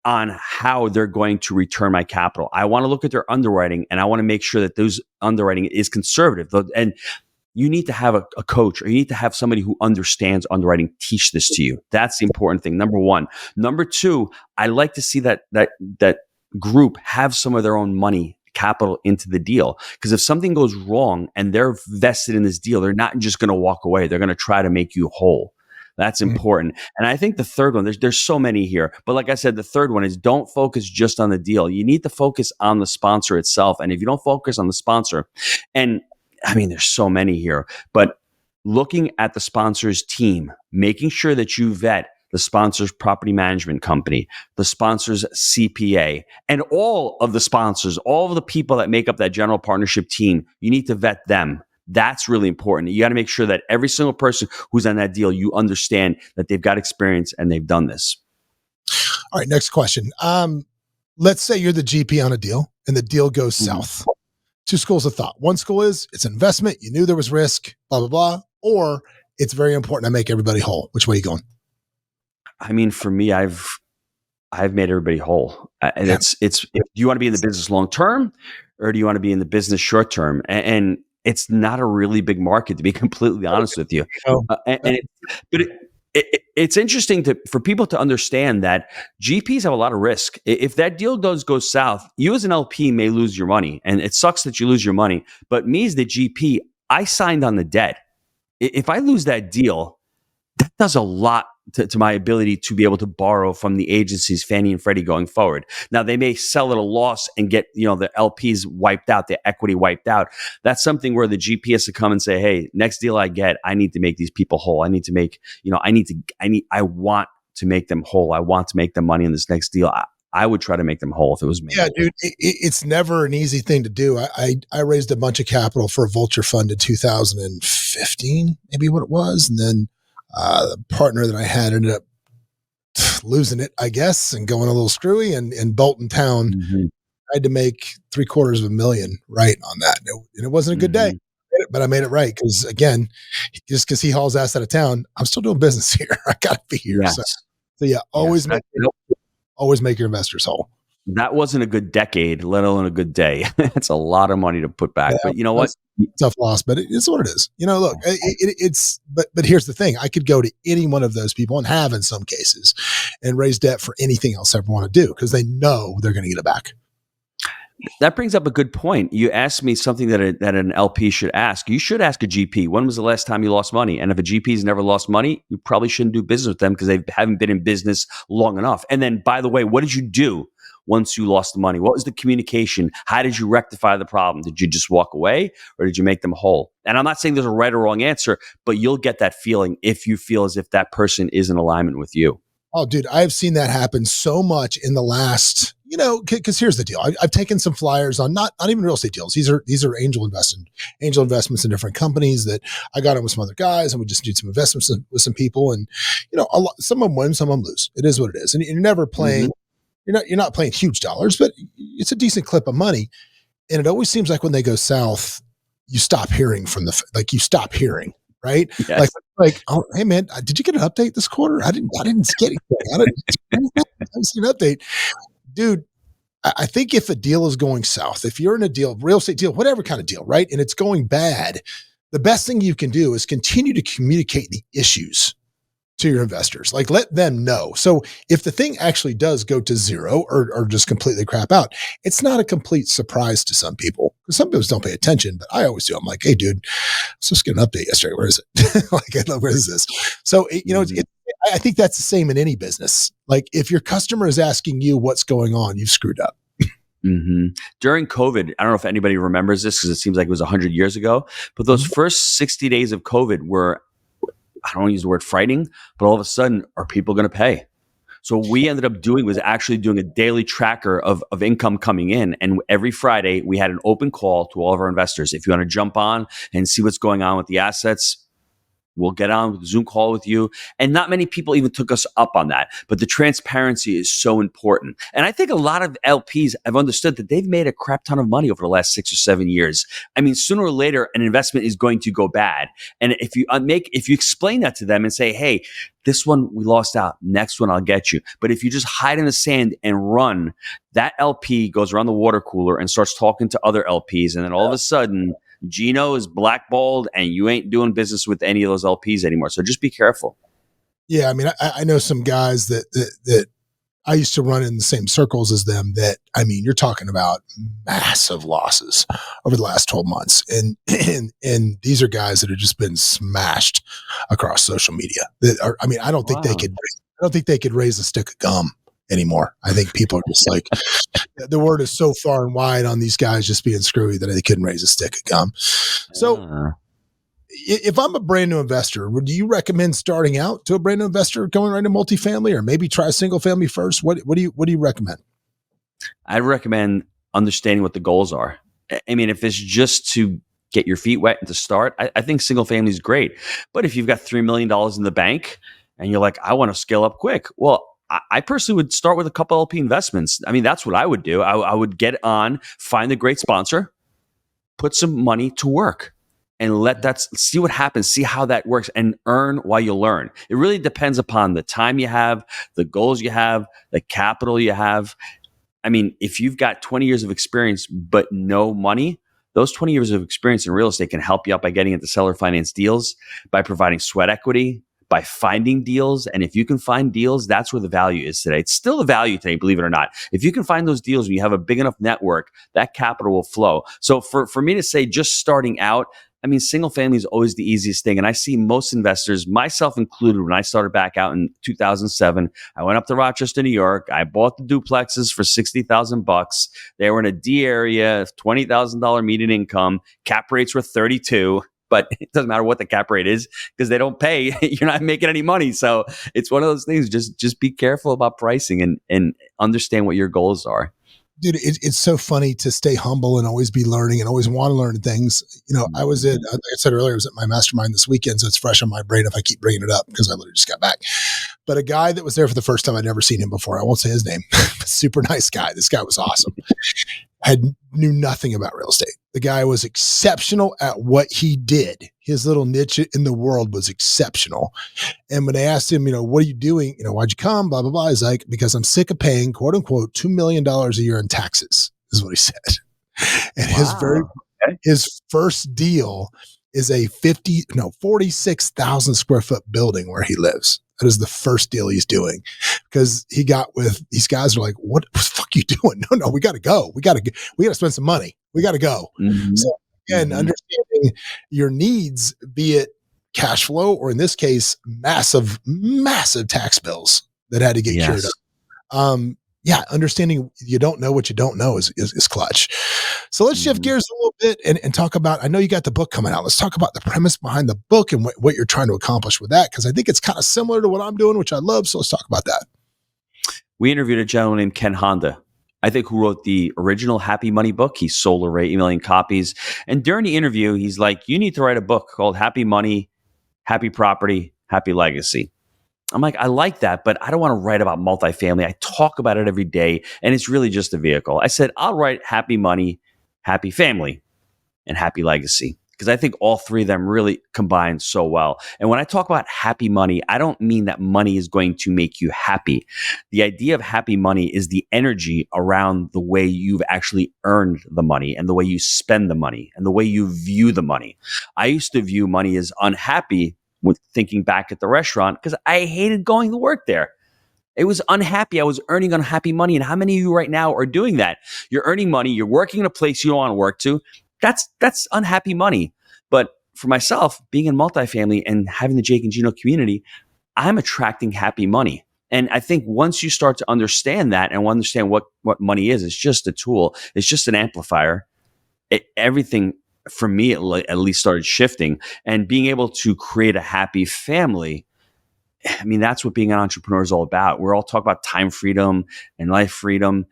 on how they're going to return my capital. I want to look at their underwriting and I want to make sure that those underwriting is conservative. And you need to have a coach or you need to have somebody who understands underwriting teach this to you. That's the important thing. Number one. Number two, I like to see that group have some of their own money, capital into the deal. Because if something goes wrong and they're vested in this deal, they're not just going to walk away. They're going to try to make you whole. That's important. And I think the third one, there's so many here. But like I said, the third one is don't focus just on the deal. You need to focus on the sponsor itself. And if you don't focus on the sponsor, and I mean, there's so many here, but looking at the sponsor's team, making sure that you vet the sponsor's property management company, the sponsor's CPA, and all of the sponsors, all of the people that make up that general partnership team, you need to vet them. That's really important. You got to make sure that every single person who's on that deal, you understand that they've got experience and they've done this. All right, next question. Let's say you're the GP on a deal and the deal goes south. 2 schools of thought. One school is it's investment. You knew there was risk, blah, blah, blah. Or it's very important to make everybody whole. Which way are you going? I mean, for me, I've made everybody whole. And it's do you want to be in the business long term or do you want to be in the business short term? And it's not a really big market, to be completely honest with you. It's interesting for people to understand that GPs have a lot of risk. If that deal does go south, you as an LP may lose your money, and it sucks that you lose your money. But me as the GP, I signed on the debt. If I lose that deal, that does a lot to my ability to be able to borrow from the agencies, Fannie and Freddie, going forward. Now, they may sell at a loss and get, the LPs wiped out, the equity wiped out. That's something where the GP has to come and say, hey, next deal I get, I need to make these people whole. I need to make, I want to make them whole. I want to make them money in this next deal. I would try to make them whole if it was me. Yeah, dude, it's never an easy thing to do. I raised a bunch of capital for a vulture fund in 2015, maybe what it was. And then the partner that I had ended up losing it, I guess, and going a little screwy and Bolton Town. had to make $750,000 right on that. And it wasn't a good day, but I made it right. Cause again, just cause he hauls ass out of town, I'm still doing business here. I gotta be here. Yes. So yeah, always make your investors whole. That wasn't a good decade, let alone a good day. That's a lot of money to put back. But you know what? Tough loss, but it's what it is. Look, but here's the thing. I could go to any one of those people and have in some cases and raise debt for anything else I ever want to do because they know they're going to get it back. That brings up a good point. You asked me something that an LP should ask. You should ask a GP, when was the last time you lost money? And if a GP's never lost money, you probably shouldn't do business with them because they haven't been in business long enough. And then, by the way, what did you do once you lost the money? What was the communication? How did you rectify the problem? Did you just walk away or did you make them whole? And I'm not saying there's a right or wrong answer, but you'll get that feeling if you feel as if that person is in alignment with you. Oh, dude, I've seen that happen so much in the last, because here's the deal. I've taken some flyers on not even real estate deals. These are angel investments in different companies that I got in with some other guys, and we just did some investments with some people. And some of them win, some of them lose. It is what it is, and you're never playing. You're not playing huge dollars, but it's a decent clip of money. And it always seems like when they go south, you stop hearing you stop hearing, right? Yes. Like, oh, hey man, did you get an update this quarter? I didn't get anything. I haven't seen an update, dude. I think if a deal is going south, if you're in a deal, real estate deal, whatever kind of deal, right, and it's going bad, the best thing you can do is continue to communicate the issues to your investors. Like, let them know. So if the thing actually does go to zero or just completely crap out, it's not a complete surprise to some people. Because some people don't pay attention, but I always do. I'm like, hey, dude, let's just get an update yesterday. Where is it? Where is this? So, I think that's the same in any business. Like, if your customer is asking you what's going on, you've screwed up. During COVID, I don't know if anybody remembers this because it seems like it was 100 years ago, but those first 60 days of COVID were, I don't want to use the word frightening, but all of a sudden, are people going to pay? So what we ended up doing was actually doing a daily tracker of income coming in. And every Friday, we had an open call to all of our investors. If you want to jump on and see what's going on with the assets, we'll get on with a Zoom call with you. And not many people even took us up on that. But the transparency is so important. And I think a lot of LPs have understood that they've made a crap ton of money over the last 6 or 7 years. I mean, sooner or later, an investment is going to go bad. And if you explain that to them and say, hey, this one we lost out, next one I'll get you. But if you just hide in the sand and run, that LP goes around the water cooler and starts talking to other LPs. And then all of a sudden, Gino is blackballed and you ain't doing business with any of those LPs anymore. So just be careful. Yeah. I mean, I know some guys that I used to run in the same circles as them that, I mean, you're talking about massive losses over the last 12 months. And these are guys that have just been smashed across social media I don't think they could raise a stick of gum anymore. I think people are just like, the word is so far and wide on these guys just being screwy that they couldn't raise a stick of gum. So if I'm a brand new investor, would you recommend starting out to a brand new investor going right into multifamily, or maybe try single family first? What do you recommend? I'd recommend understanding what the goals are. I mean, if it's just to get your feet wet and to start, I think single family is great. But if you've got $3 million in the bank and you're like, I want to scale up quick, well, I personally would start with a couple LP investments. I mean, that's what I would do. I would get on, find a great sponsor, put some money to work, and see what happens, see how that works, and earn while you learn. It really depends upon the time you have, the goals you have, the capital you have. I mean, if you've got 20 years of experience but no money, those 20 years of experience in real estate can help you out by getting into seller finance deals, by providing sweat equity, by finding deals. And if you can find deals, that's where the value is today. It's still the value today, believe it or not. If you can find those deals when you have a big enough network, that capital will flow. So for me to say just starting out, I mean, single family is always the easiest thing. And I see most investors, myself included, when I started back out in 2007, I went up to Rochester, New York. I bought the duplexes for $60,000. They were in a D area, $20,000 median income. Cap rates were 32. But it doesn't matter what the cap rate is because they don't pay. You're not making any money. So it's one of those things. Just be careful about pricing and understand what your goals are. Dude, it's so funny to stay humble and always be learning and always want to learn things. I was like I said earlier, I was at my mastermind this weekend, so it's fresh on my brain if I keep bringing it up because I literally just got back. But a guy that was there for the first time, I'd never seen him before. I won't say his name. Super nice guy. This guy was awesome. Knew nothing about real estate. The guy was exceptional at what he did. His little niche in the world was exceptional. And when I asked him, what are you doing? Why'd you come? Blah, blah, blah. He's like, because I'm sick of paying, quote unquote, $2 million a year in taxes, is what he said. And his first deal is a 46,000 square foot building where he lives. That is the first deal he's doing, because he got with these guys who are like, what the fuck are you doing? No, we got to go. We got to spend some money. We got to go. Mm-hmm. So again, understanding your needs, be it cash flow, or in this case, massive tax bills that had to get cured up. Understanding you don't know what you don't know is clutch. So let's shift gears a little bit and talk about, I know you got the book coming out. Let's talk about the premise behind the book and what you're trying to accomplish with that, because I think it's kind of similar to what I'm doing, which I love. So let's talk about that. We interviewed a gentleman named Ken Honda, I think, who wrote the original Happy Money book. He sold over 8 million copies. And during the interview, he's like, you need to write a book called Happy Money, Happy Property, Happy Legacy. I'm like, I like that, but I don't want to write about multifamily. I talk about it every day, and it's really just a vehicle. I said, I'll write Happy Money, Happy Family, and Happy Legacy, because I think all three of them really combine so well. And when I talk about happy money, I don't mean that money is going to make you happy. The idea of happy money is the energy around the way you've actually earned the money and the way you spend the money and the way you view the money. I used to view money as unhappy with thinking back at the restaurant, because I hated going to work there. It was unhappy. I was earning unhappy money. And how many of you right now are doing that? You're earning money. You're working in a place you don't want to work to. That's unhappy money. But for myself, being in multifamily and having the Jake and Gino community, I'm attracting happy money. And I think once you start to understand that and understand what money is, it's just a tool. It's just an amplifier. Everything for me, at least, started shifting, and being able to create a happy family. I mean, that's what being an entrepreneur is all about. We're all talking about time freedom and life freedom.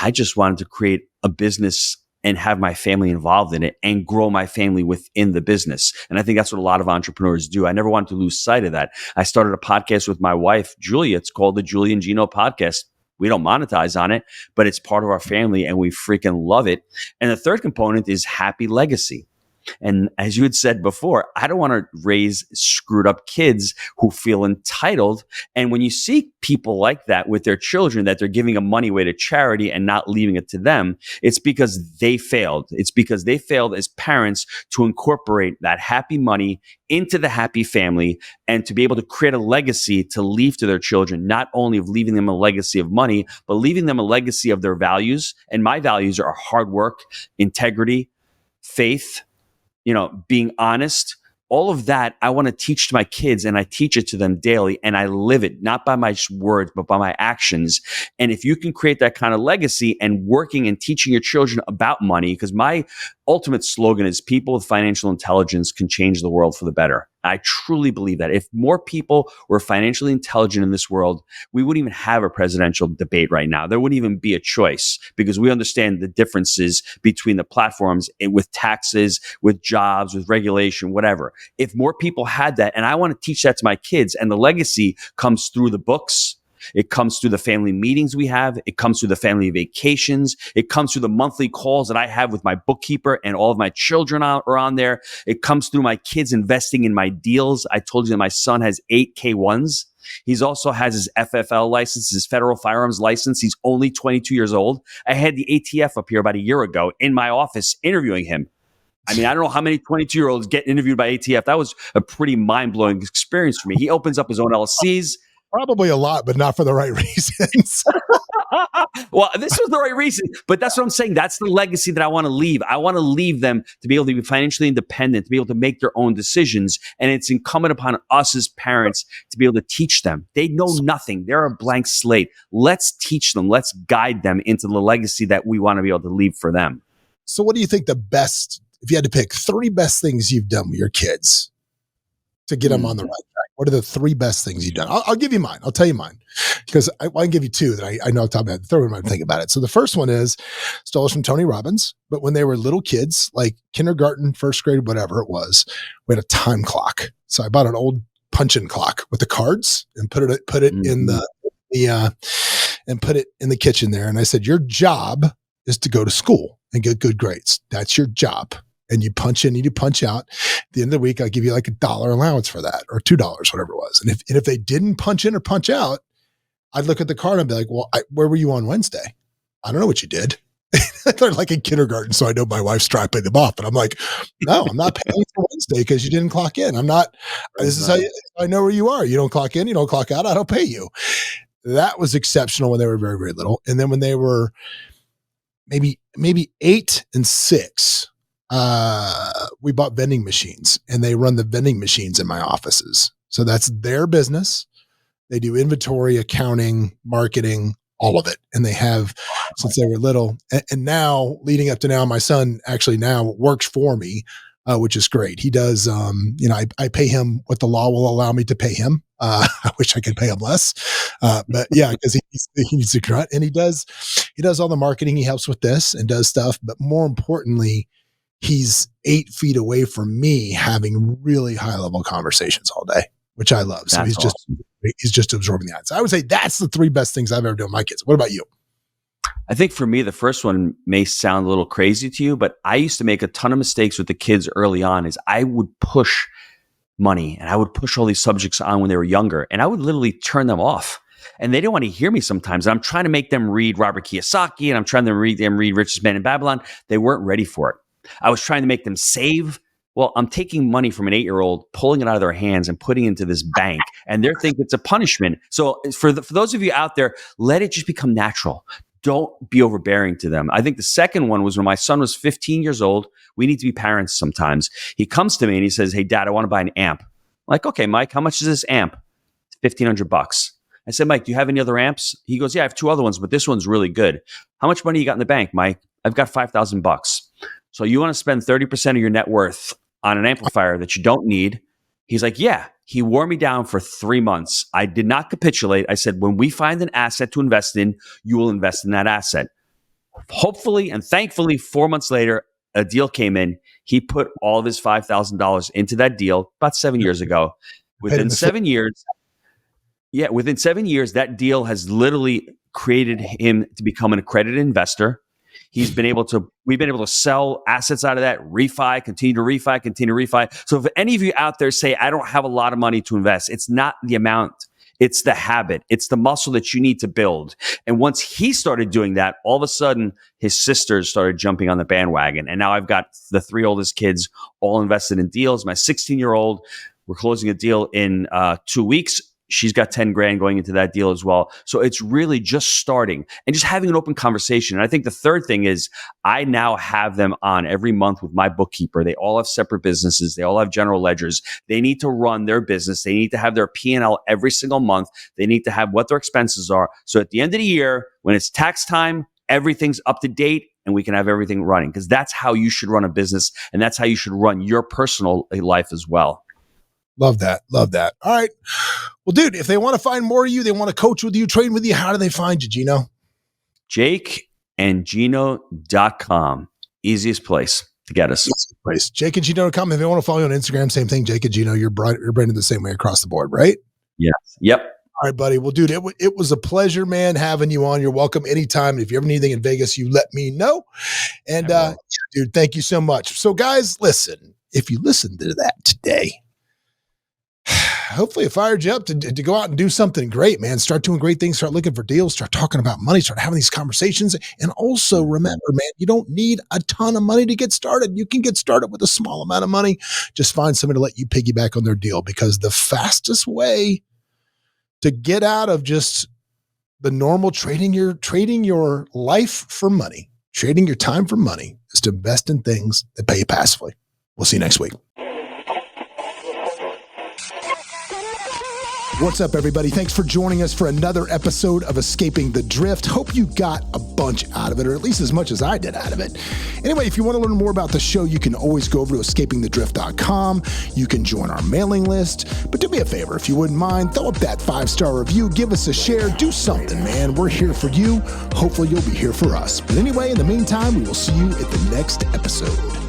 I just wanted to create a business and have my family involved in it and grow my family within the business. And I think that's what a lot of entrepreneurs do. I never wanted to lose sight of that. I started a podcast with my wife, Julia. It's called the Julie and Gino Podcast. We don't monetize on it, but it's part of our family and we freaking love it. And the third component is happy legacy. And as you had said before, I don't want to raise screwed up kids who feel entitled. And when you see people like that with their children, that they're giving money away to charity and not leaving it to them, it's because they failed. It's because they failed as parents to incorporate that happy money into the happy family and to be able to create a legacy to leave to their children, not only of leaving them a legacy of money, but leaving them a legacy of their values. And my values are hard work, integrity, faith, being honest. All of that I want to teach to my kids, and I teach it to them daily, and I live it, not by my words, but by my actions. And if you can create that kind of legacy and working and teaching your children about money, because my ultimate slogan is people with financial intelligence can change the world for the better. I truly believe that if more people were financially intelligent in this world, we wouldn't even have a presidential debate right now. There wouldn't even be a choice, because we understand the differences between the platforms with taxes, with jobs, with regulation, whatever. If more people had that, and I want to teach that to my kids, and the legacy comes through the books, it comes through the family meetings we have. It comes through the family vacations. It comes through the monthly calls that I have with my bookkeeper, and all of my children are on there. It comes through my kids investing in my deals. I told you that my son has 8 K1s. He also has his FFL license, his federal firearms license. He's only 22 years old. I had the ATF up here about a year ago in my office interviewing him. I mean, I don't know how many 22-year-olds get interviewed by ATF. That was a pretty mind-blowing experience for me. He opens up his own LLCs. Probably a lot, but not for the right reasons. Well, this was the right reason, but that's what I'm saying. That's the legacy that I want to leave. I want to leave them to be able to be financially independent, to be able to make their own decisions. And it's incumbent upon us as parents to be able to teach them. They know nothing. They're a blank slate. Let's teach them. Let's guide them into the legacy that we want to be able to leave for them. So what do you think if you had to pick 3 best things you've done with your kids to get them on the right track? What are the 3 best things you've done? I'll give you mine. I'll tell you mine, because I can give you 2 that I know off the top of my head. The third one, I might think about it. So the first one is stole from Tony Robbins, but when they were little kids, like kindergarten, first grade, whatever it was, we had a time clock. So I bought an old punch-in clock with the cards and put it in the and put it in the kitchen there. And I said, your job is to go to school and get good grades. That's your job. And you punch in and you punch out. At the end of the week, I'll give you like $1 allowance for that, or $2, whatever it was. And if they didn't punch in or punch out, I'd look at the card and be like, well, where were you on Wednesday? I don't know what you did. They're like in kindergarten, so I know my wife's trying to pay them off. And I'm like, no, I'm not paying for Wednesday because you didn't clock in. I'm not. This is how I know where you are. You don't clock in, you don't clock out, I don't pay you. That was exceptional when they were very, very little. And then when they were maybe 8 and 6, we bought vending machines, and they run the vending machines in my offices. So that's their business. They do inventory, accounting, marketing, all of it. And they have since they were little. And now, leading up to now, my son actually now works for me, which is great. He does, I pay him what the law will allow me to pay him. I wish I could pay him less. But yeah, because he needs to grunt, and he does all the marketing. He helps with this and does stuff. But more importantly, he's 8 feet away from me having really high level conversations all day, which I love. So he's just absorbing that. So I would say that's the 3 best things I've ever done with my kids. What about you? I think for me, the first one may sound a little crazy to you, but I used to make a ton of mistakes with the kids early on. Is I would push money and I would push all these subjects on when they were younger, and I would literally turn them off. And they didn't want to hear me sometimes. I'm trying to make them read Robert Kiyosaki, and I'm trying to read Richest Man in Babylon. They weren't ready for it. I was trying to make them save. Well, I'm taking money from an 8-year-old, pulling it out of their hands and putting it into this bank, and they're thinking it's a punishment. So for those of you out there, let it just become natural. Don't be overbearing to them. I think the second one was when my son was 15 years old. We need to be parents sometimes. He comes to me and he says, "Hey, Dad, I want to buy an amp." I'm like, "Okay, Mike, how much is this amp?" It's $1,500. I said, "Mike, do you have any other amps?" He goes, "Yeah, I have 2 other ones, but this one's really good." "How much money you got in the bank, Mike?" "I've got $5,000. So you want to spend 30% of your net worth on an amplifier that you don't need?" He's like, "Yeah." He wore me down for 3 months. I did not capitulate. I said, when we find an asset to invest in, you will invest in that asset. Hopefully and thankfully, 4 months later, a deal came in. He put all of his $5,000 into that deal about 7 years ago. Within 7 years, that deal has literally created him to become an accredited investor. We've been able to sell assets out of that, continue to refi. So if any of you out there say, "I don't have a lot of money to invest," it's not the amount, it's the habit, it's the muscle that you need to build. And once he started doing that, all of a sudden his sisters started jumping on the bandwagon. And now I've got the 3 oldest kids all invested in deals. My 16-year-old, we're closing a deal in 2 weeks. She's got 10 grand going into that deal as well. So it's really just starting and just having an open conversation. And I think the third thing is I now have them on every month with my bookkeeper. They all have separate businesses. They all have general ledgers. They need to run their business. They need to have their P&L every single month. They need to have what their expenses are. So at the end of the year, when it's tax time, everything's up to date and we can have everything running, because that's how you should run a business. And that's how you should run your personal life as well. Love that. Love that. All right. Well, dude, if they want to find more of you, they want to coach with you, train with you, how do they find you, Gino? JakeandGino.com. Easiest place to get us. JakeandGino.com. If they want to follow you on Instagram, same thing. Jake and Gino, you're branded the same way across the board, right? Yes. Yep. All right, buddy. Well, dude, it was a pleasure, man, having you on. You're welcome anytime. If you ever need anything in Vegas, you let me know. And dude, thank you so much. So guys, listen, if you listened to that today, hopefully it fired you up to go out and do something great, man. Start doing great things, start looking for deals, start talking about money, start having these conversations. And also remember, man, you don't need a ton of money to get started. You can get started with a small amount of money. Just find somebody to let you piggyback on their deal, because the fastest way to get out of just the normal trading your life for money, trading your time for money, is to invest in things that pay you passively. We'll see you next week. What's up, everybody? Thanks for joining us for another episode of Escaping the Drift. Hope you got a bunch out of it, or at least as much as I did out of it. Anyway, if you want to learn more about the show, you can always go over to escapingthedrift.com. You can join our mailing list. But do me a favor, if you wouldn't mind, throw up that 5-star review, give us a share, do something, man. We're here for you. Hopefully you'll be here for us. But anyway, in the meantime, we will see you at the next episode.